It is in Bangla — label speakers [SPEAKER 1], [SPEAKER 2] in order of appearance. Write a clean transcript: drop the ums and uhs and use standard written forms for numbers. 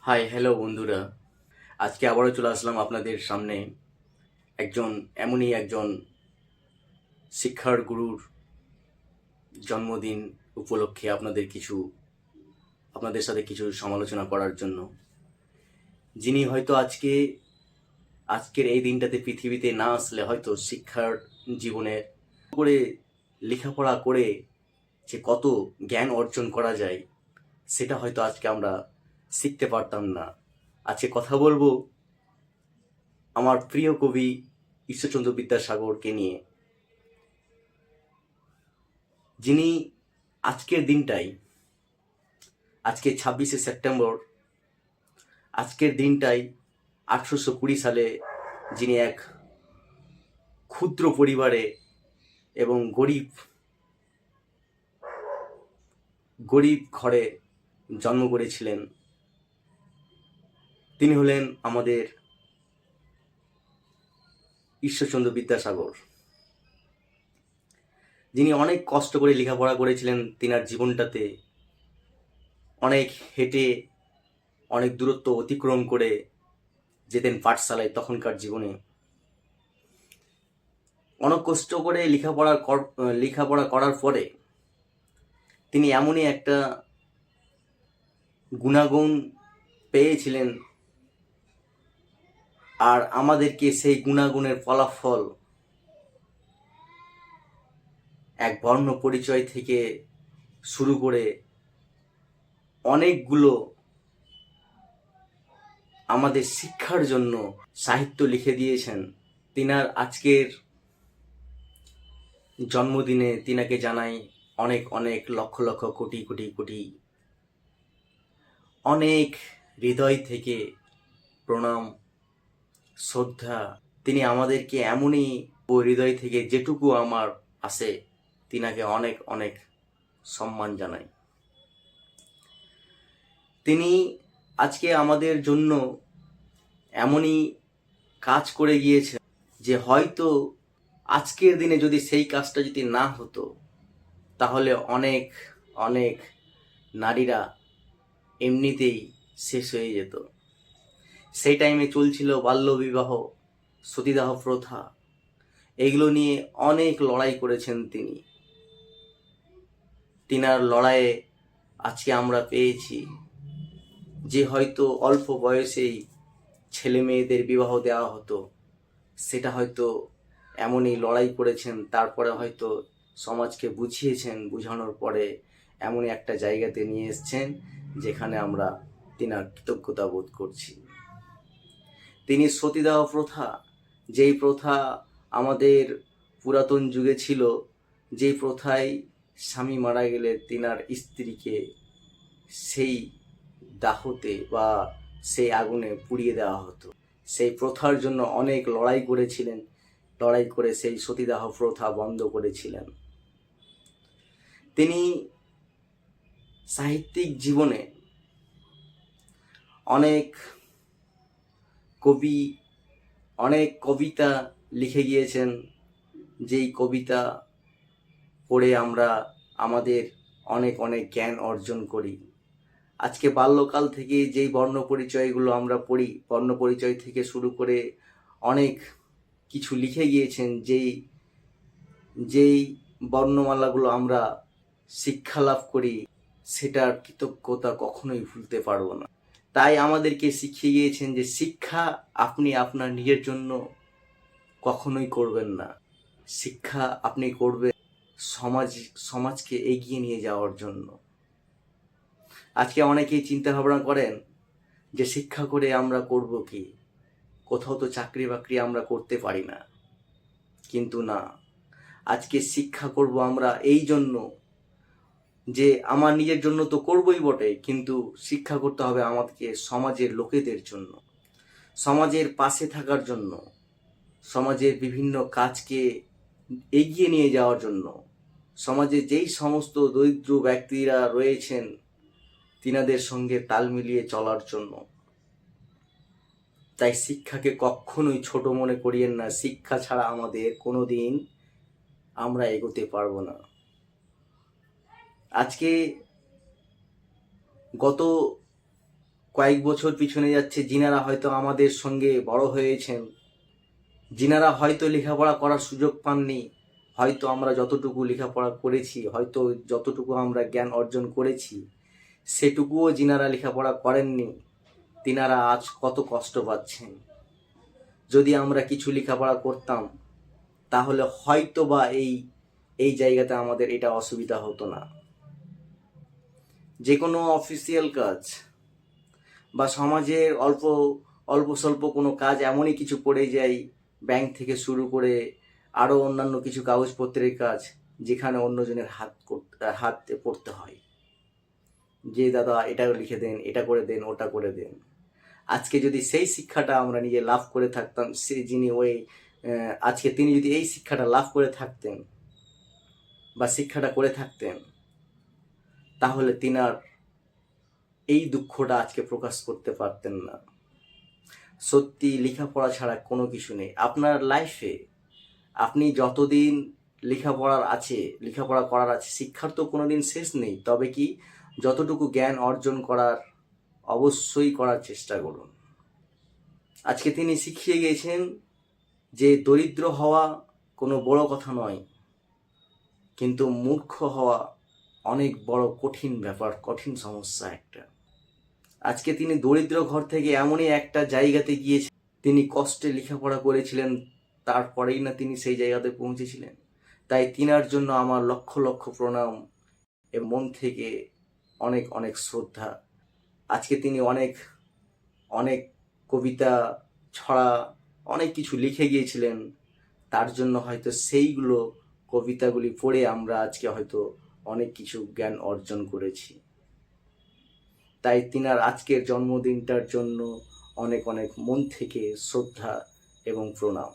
[SPEAKER 1] হাই হ্যালো বন্ধুরা, আজকে আবারও চলে আসলাম আপনাদের সামনে এমনই একজন শিক্ষার গুরুর জন্মদিন উপলক্ষে আপনাদের সাথে কিছু সমালোচনা করার জন্য, যিনি হয়তো আজকের এই দিনটাতে পৃথিবীতে না আসলে হয়তো শিক্ষার জীবনের করে লেখাপড়া করে যে কত জ্ঞান অর্জন করা যায় সেটা হয়তো আজকে আমরা শিখতে পারতাম না। আজকে কথা বলবো আমার প্রিয় কবি ঈশ্বরচন্দ্র বিদ্যাসাগরকে নিয়ে, যিনি আজকের দিনটাই, আজকে 26শে সেপ্টেম্বর, আজকের দিনটাই 1820 সালে যিনি এক ক্ষুদ্র পরিবারে এবং গরিব ঘরে জন্ম করেছিলেন। তিনি হলেন আমাদের ঈশ্বরচন্দ্র বিদ্যাসাগর, যিনি অনেক কষ্ট করে লেখাপড়া করেছিলেন। তিনার জীবনটাতে অনেক হেঁটে, অনেক দূরত্ব অতিক্রম করে যেতেন পাঠশালায়। তখনকার জীবনে অনেক কষ্ট করে লেখাপড়া করার পরে তিনি এমনই একটা গুণাগুণ পেয়েছিলেন, আর আমাদেরকে সেই গুণাগুণের ফলাফল এক বর্ণ পরিচয় থেকে শুরু করে অনেকগুলো আমাদের শিক্ষার জন্য সাহিত্য লিখে দিয়েছেন। তিনার আজকের জন্মদিনে তিনাকে জানাই অনেক অনেক লক্ষ লক্ষ কোটি কোটি কোটি অনেক হৃদয় থেকে প্রণাম, শ্রদ্ধা। তিনি আমাদেরকে এমনই হৃদয় থেকে যেটুকু আমার আসে তিনাকে অনেক অনেক সম্মান জানাই। তিনি আজকে আমাদের জন্য এমনই কাজ করে গিয়েছেন যে হয়তো আজকের দিনে যদি সেই কাজটা যদি না হতো তাহলে অনেক অনেক নারীরা এমনিতেই শেষ হয়ে যেত। সেই টাইমে চলছিল বাল্যবিবাহ, সতীদাহ প্রথা, এগুলো নিয়ে অনেক লড়াই করেছেন তিনি। তিনার লড়াইয়ে আজকে আমরা পেয়েছি যে হয়তো অল্প বয়সেই ছেলে মেয়েদের বিবাহ দেওয়া হতো, সেটা হয়তো এমনই লড়াই করেছেন, তারপরে হয়তো সমাজকে বুঝিয়েছেন, বুঝানোর পরে এমনই একটা জায়গাতে নিয়ে এসছেন যেখানে আমরা তিনার কৃতজ্ঞতা বোধ করছি। তিনি সতীদাহ প্রথা, যেই প্রথা আমাদের পুরাতন যুগে ছিল, যেই প্রথায় স্বামী মারা গেলে তিনার স্ত্রীকে সেই দাহতে বা সেই আগুনে পুড়িয়ে দেওয়া হতো, সেই প্রথার জন্য অনেক লড়াই করেছিলেন। লড়াই করে সেই সতীদাহ প্রথা বন্ধ করেছিলেন। তিনি সাহিত্যিক জীবনে অনেক কবিতা লিখে গিয়েছেন, যেই কবিতা পড়ে আমরা আমাদের অনেক অনেক জ্ঞান অর্জন করি। আজকে বাল্যকাল থেকে যেই বর্ণ পরিচয়গুলো আমরা পড়ি, বর্ণ পরিচয় থেকে শুরু করে অনেক কিছু লিখে গিয়েছেন, যেই বর্ণমালাগুলো আমরা শিক্ষা লাভ করি, সেটার কৃতজ্ঞতা কখনোই ভুলতে পারবো না। তাই আমাদেরকে শিখিয়ে গিয়েছেন যে শিক্ষা আপনি আপনার নিজের জন্য কখনোই করবেন না, শিক্ষা আপনি করবেন সমাজকে এগিয়ে নিয়ে যাওয়ার জন্য। আজকে অনেকেই চিন্তা ভাবনা করেন যে শিক্ষা করে আমরা করব কি, কোথাও তো চাকরি বাকরি আমরা করতে পারি না। কিন্তু না, আজকে শিক্ষা করব আমরা এই জন্য যে আমার নিজের জন্য তো করবই বটে, কিন্তু শিক্ষা করতে হবে আমাদেরকে সমাজের লোকেদের জন্য, সমাজের পাশে থাকার জন্য, সমাজের বিভিন্ন কাজকে এগিয়ে নিয়ে যাওয়ার জন্য, সমাজে যেই সমস্ত দরিদ্র ব্যক্তিরা রয়েছেন তিনাদের সঙ্গে তাল মিলিয়ে চলার জন্য। তাই শিক্ষাকে কখনোই ছোট মনে করিয়েন না। শিক্ষা ছাড়া আমাদের কোনোদিন আমরা এগোতে পারবো না। আজকে গত কয়েক বছর পিছনে যাচ্ছে, যিনারা হয়তো আমাদের সঙ্গে বড় হয়েছেন, যিনারা হয়তো লেখাপড়া করার সুযোগ পাননি, হয়তো আমরা যতটুকু লেখাপড়া করেছি, হয়তো যতটুকু আমরা জ্ঞান অর্জন করেছি, সেটুকুও যিনারা লেখাপড়া করেননি, তিনারা আজ কত কষ্ট পাচ্ছেন। যদি আমরা কিছু লেখাপড়া করতাম তাহলে হয়তো বা এই জায়গাতে আমাদের এটা অসুবিধা হতো না। যে কোনো অফিসিয়াল কাজ বা সমাজের অল্প অল্প স্বল্প কোনো কাজ এমনই কিছু পড়ে যায়, ব্যাংক থেকে শুরু করে আরও অন্যান্য কিছু কাগজপত্রের কাজ, যেখানে অন্যজনের হাত পড়তে হয়, যে দাদা এটা লিখে দেন, এটা করে দেন, ওটা করে দেন। আজকে যদি সেই শিক্ষাটা আমরা নিজে লাভ করে থাকতাম, আজকে তিনি যদি এই শিক্ষাটা লাভ করে থাকতেন বা শিক্ষাটা করে থাকতেন, তাহলে তিনার এই দুঃখটা আজকে প্রকাশ করতে পারতেন না। সত্যি লেখাপড়া ছাড়া কোনো কিছু নেই আপনার লাইফে। আপনি যতদিন লেখাপড়া করার আছে, শিক্ষার তো কোনো দিন শেষ নেই। তবে কি, যতটুকু জ্ঞান অর্জন করার অবশ্যই করার চেষ্টা করুন। আজকে তিনি শিখিয়ে গিয়েছেন যে দরিদ্র হওয়া কোনো বড় কথা নয়, কিন্তু মূর্খ হওয়া অনেক বড় কঠিন ব্যাপার, কঠিন সমস্যা একটা। আজকে তিনি দরিদ্র ঘর থেকে এমনই একটা জায়গাতে গিয়েছেন, তিনি কষ্টে লেখাপড়া করেছিলেন, তারপরেই না তিনি সেই জায়গাতে পৌঁছেছিলেন। তাই তিনার জন্য আমার লক্ষ লক্ষ প্রণাম এবং মন থেকে অনেক অনেক শ্রদ্ধা। আজকে তিনি অনেক অনেক কবিতা, ছড়া, অনেক কিছু লিখে গিয়েছিলেন। তার জন্য হয়তো সেইগুলো কবিতাগুলি পড়ে আমরা আজকে হয়তো অনেক কিছু জ্ঞান অর্জন করেছি। তাই তিনার আজকের জন্মদিনটার জন্য অনেক অনেক মন থেকে শ্রদ্ধা এবং প্রণাম।